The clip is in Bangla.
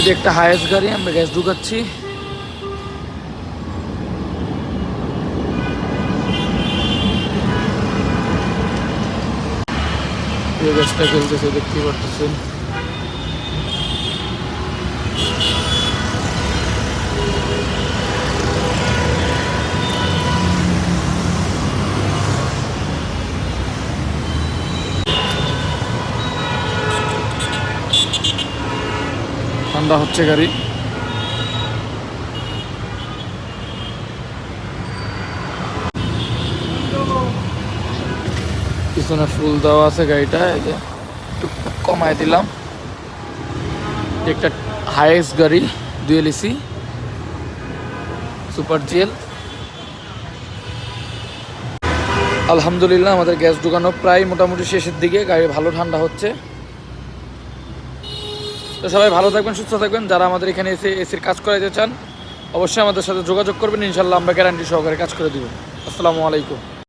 এটি একটা হায়েস্ট গাড়ি, আমরা গ্যাস ঢুকাচ্ছি। গ্যাসটা খেলতেছে, দেখতে পারতেছেন। ঠান্ডা হচ্ছে গাড়ি। পিছনে ফুল দেওয়া আছে গাড়িটা, এই যে টুকটুক কমায় দিলাম। একটা হাইয়েস্ট গাড়ি, ডুয়েল এসি সুপার জিএল। আলহামদুলিল্লাহ আমাদের গ্যাস ঢুকানো প্রায় মোটামুটি শেষের দিকে, গাড়ি ভালো ঠান্ডা হচ্ছে। তো সবাই ভালো থাকবেন, সুস্থ থাকবেন। যারা আমাদের এখানে এসে এসির কাজ করাইতে চান অবশ্যই আমাদের সাথে যোগাযোগ করবেন, ইনশাল্লাহ আমরা গ্যারান্টি সহকারে কাজ করে দিব। আসসালামু আলাইকুম।